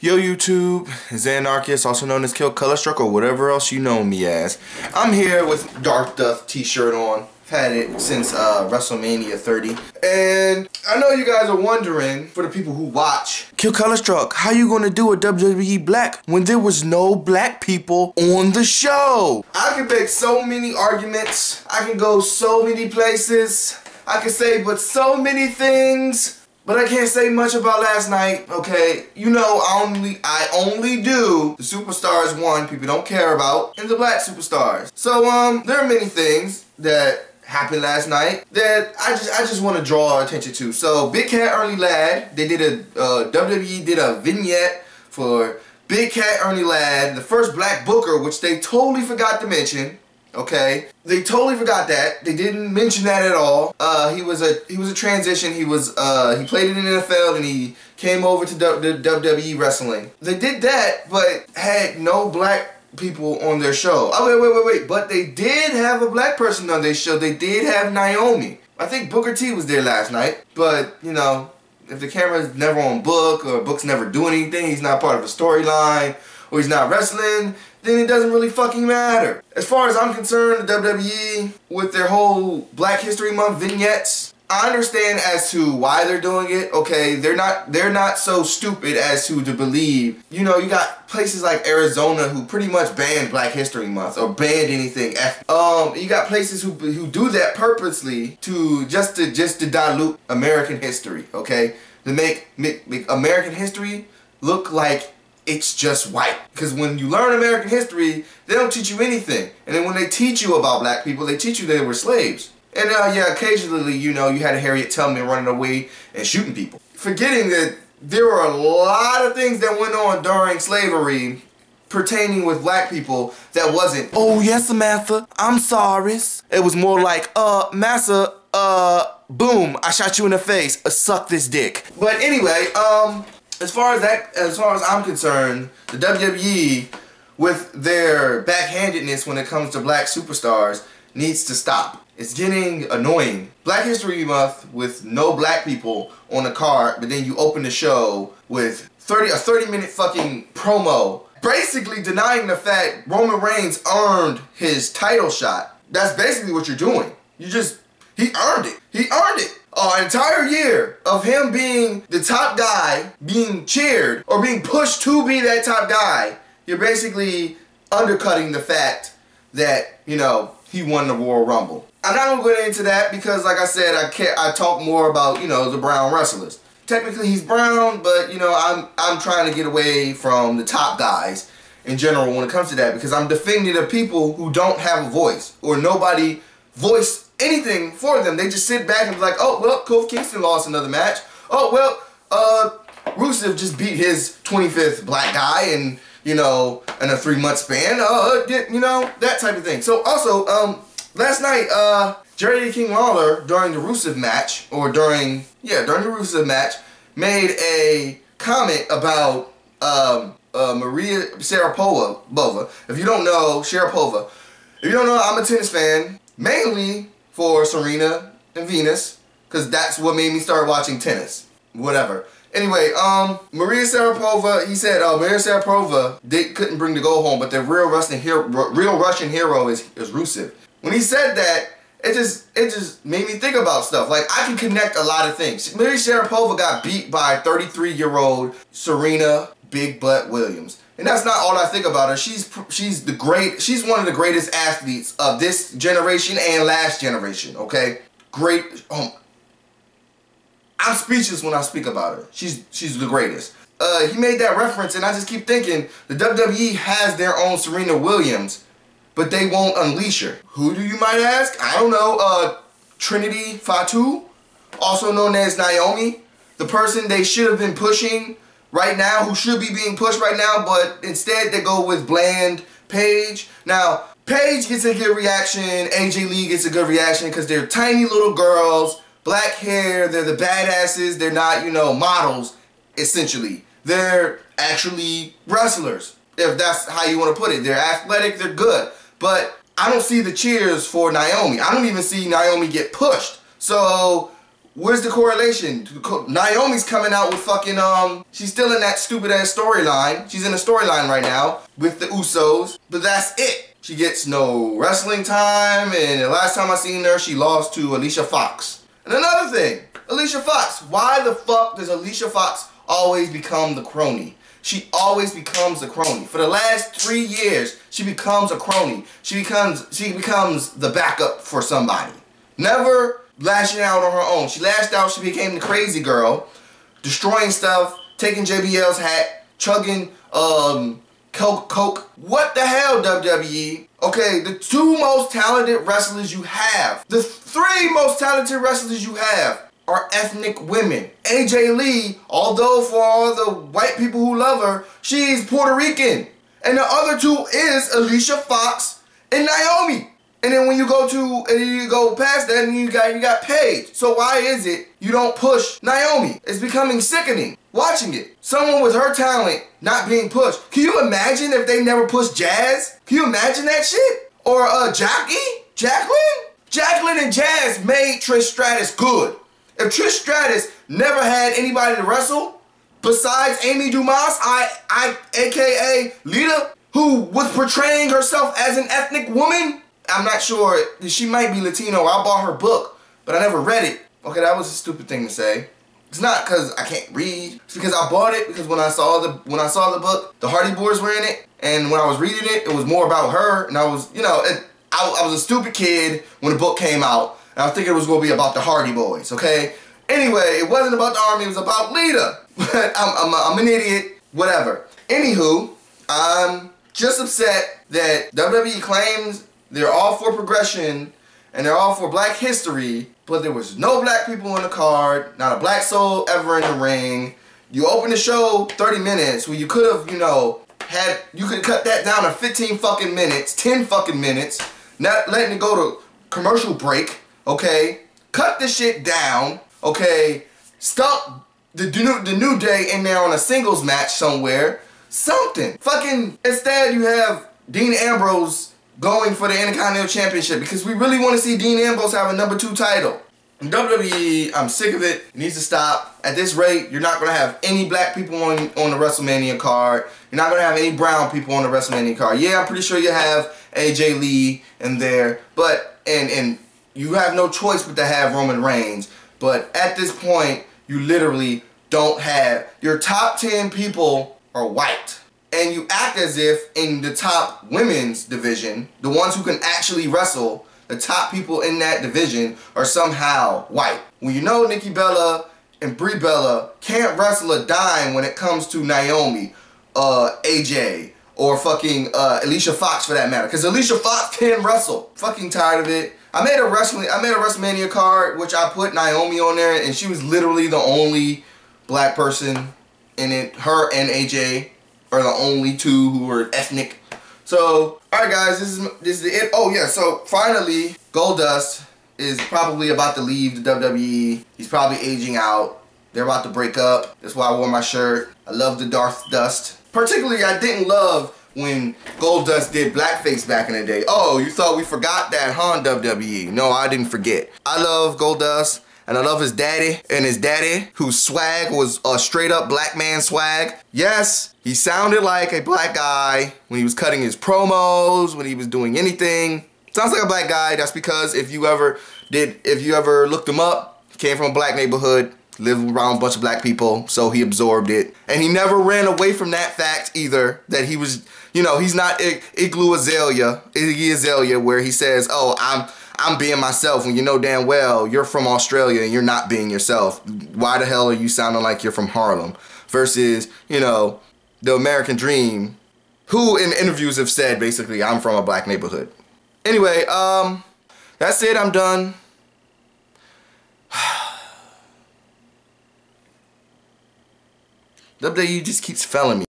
Yo YouTube, it's Anarchist, also known as Kill Colorstruck or whatever else you know me as. I'm here with Dark Duff t-shirt on. I've had it since WrestleMania 30. And I know you guys are wondering, for the people who watch, Kill Colorstruck, how you gonna do a WWE Black when there was no black people on the show? I can make so many arguments. I can go so many places. I can say but so many things. But I can't say much about last night, okay? You know, I only do the Superstars 1 people don't care about and the black superstars. So, there are many things that happened last night that I just want to draw attention to. So, Big Cat Ernie Ladd, they did WWE did a vignette for Big Cat Ernie Ladd, the first black booker, which they totally forgot to mention. Okay, they totally forgot that. They didn't mention that at all. He was a transition. He played in the NFL and he came over to the WWE wrestling. They did that, but had no black people on their show. Oh wait. But they did have a black person on their show. They did have Naomi. I think Booker T was there last night. But you know, if the camera's never on Book or Book's never doing anything, he's not part of a storyline, or he's not wrestling, then it doesn't really fucking matter. As far as I'm concerned, the WWE, with their whole Black History Month vignettes, I understand as to why they're doing it. Okay, they're not so stupid as to believe. You know, you got places like Arizona who pretty much banned Black History Month or banned anything. You got places who do that purposely to just to dilute American history. Okay, to make American history look like it's just white. Because when you learn American history, they don't teach you anything. And then when they teach you about black people, they teach you they were slaves. And yeah, occasionally, you know, you had Harriet Tubman running away and shooting people. Forgetting that there were a lot of things that went on during slavery pertaining with black people that wasn't, oh yes, Samantha, I'm sorry. It was more like, Massa, boom, I shot you in the face, suck this dick. But anyway, as far as I'm concerned, the WWE, with their backhandedness when it comes to black superstars, needs to stop. It's getting annoying. Black History Month with no black people on the card, but then you open the show with a 30-minute fucking promo, basically denying the fact Roman Reigns earned his title shot. That's basically what you're doing. He earned it. He earned it. An entire year of him being the top guy, being cheered, or being pushed to be that top guy, you're basically undercutting the fact that, you know, he won the Royal Rumble. I'm not going to get into that because, like I said, I talk more about, you know, the brown wrestlers. Technically, he's brown, but, you know, I'm trying to get away from the top guys in general when it comes to that because I'm defending the people who don't have a voice or nobody voiced anything for them. They just sit back and be like, oh, well, Kofi Kingston lost another match. Oh, well, Rusev just beat his 25th black guy in, you know, in a 3-month span. You know, that type of thing. So, also, last night, Jerry King Lawler, during the Rusev match, during the Rusev match, made a comment about Maria Sharapova. If you don't know, Sharapova. If you don't know, I'm a tennis fan, mainly for Serena and Venus, because that's what made me start watching tennis. Whatever. Anyway, Maria Sharapova, he said, Maria Sharapova, they couldn't bring the goal home, but the real Russian hero is Rusev. When he said that, it just made me think about stuff. Like, I can connect a lot of things. Maria Sharapova got beat by 33-year-old Serena Big Butt Williams. And that's not all I think about her. She's one of the greatest athletes of this generation and last generation, okay? Great. I'm speechless when I speak about her. She's the greatest. He made that reference and I just keep thinking the WWE has their own Serena Williams, but they won't unleash her. Who do you might ask? I don't know. Trinity Fatu, also known as Naomi, the person they should have been pushing right now, who should be being pushed right now, but instead they go with bland Paige. Now, Paige gets a good reaction, AJ Lee gets a good reaction because they're tiny little girls, black hair, they're the badasses, they're not, you know, models, essentially. They're actually wrestlers, if that's how you want to put it. They're athletic, they're good, but I don't see the cheers for Naomi. I don't even see Naomi get pushed. So, where's the correlation? Naomi's coming out with fucking, she's still in that stupid ass storyline. She's in a storyline right now with the Usos, but that's it. She gets no wrestling time, and the last time I seen her, she lost to Alicia Fox. And another thing, Alicia Fox. Why the fuck does Alicia Fox always become the crony? She always becomes a crony. For the last 3 years, she becomes a crony. She becomes the backup for somebody. Never lashing out on her own. She lashed out, she became the crazy girl, destroying stuff, taking JBL's hat, chugging Coke. What the hell, WWE? Okay, the 2 most talented wrestlers you have, the 3 most talented wrestlers you have are ethnic women. AJ Lee, although for all the white people who love her, she's Puerto Rican. And the other 2 is Alicia Fox and Naomi. And then when you go past that, and you got Paige. So why is it you don't push Naomi? It's becoming sickening watching it. Someone with her talent not being pushed. Can you imagine if they never pushed Jazz? Can you imagine that shit? Or Jacqueline and Jazz made Trish Stratus good. If Trish Stratus never had anybody to wrestle besides Amy Dumas, aka Lita, who was portraying herself as an ethnic woman, I'm not sure. She might be Latino. I bought her book, but I never read it. Okay, that was a stupid thing to say. It's not because I can't read. It's because I bought it because when I saw the book, the Hardy Boys were in it, and when I was reading it, it was more about her, and I was, I was a stupid kid when the book came out. And I was thinking it was going to be about the Hardy Boys, okay? Anyway, it wasn't about the Army, it was about Lita. But I'm an idiot, whatever. Anywho, I'm just upset that WWE claims they're all for progression and they're all for black history, but there was no black people on the card, not a black soul ever in the ring. You opened the show 30 minutes where you could have, you could cut that down to 15 fucking minutes, 10 fucking minutes, not letting it go to commercial break. Okay, cut the shit down. Okay, stop the New Day in there on a singles match somewhere. Something. Fucking instead you have Dean Ambrose going for the Intercontinental Championship because we really want to see Dean Ambrose have a number 2 title. In WWE, I'm sick of it. It needs to stop. At this rate, you're not going to have any black people on the WrestleMania card. You're not going to have any brown people on the WrestleMania card. Yeah, I'm pretty sure you have AJ Lee in there, but and you have no choice but to have Roman Reigns. But at this point, you literally don't have... Your top 10 people are white. And you act as if in the top women's division, the ones who can actually wrestle, the top people in that division are somehow white. When you know Nikki Bella and Brie Bella can't wrestle a dime when it comes to Naomi, AJ, or fucking Alicia Fox for that matter. Because Alicia Fox can wrestle. Fucking tired of it. I made a WrestleMania card, which I put Naomi on there, and she was literally the only black person in it. Her and AJ are the only 2 who were ethnic. So, alright guys, this is it. Oh yeah, so finally, Goldust is probably about to leave the WWE. He's probably aging out. They're about to break up. That's why I wore my shirt. I love the Darth Dust. Particularly, I didn't love when Goldust did blackface back in the day. Oh, you thought we forgot that, huh, WWE? No, I didn't forget. I love Goldust, and I love his daddy, and his daddy, whose swag was a straight up black man swag. Yes, he sounded like a black guy when he was cutting his promos, when he was doing anything. Sounds like a black guy. That's because if you ever looked him up, he came from a black neighborhood, lived around a bunch of black people, so he absorbed it. And he never ran away from that fact either, that he was, he's not Iggy Azalea, where he says, oh, I'm being myself, when you know damn well you're from Australia and you're not being yourself. Why the hell are you sounding like you're from Harlem? Versus, the American Dream, who in interviews have said, basically, I'm from a black neighborhood. Anyway, that's it, I'm done. WWE just keeps failing me.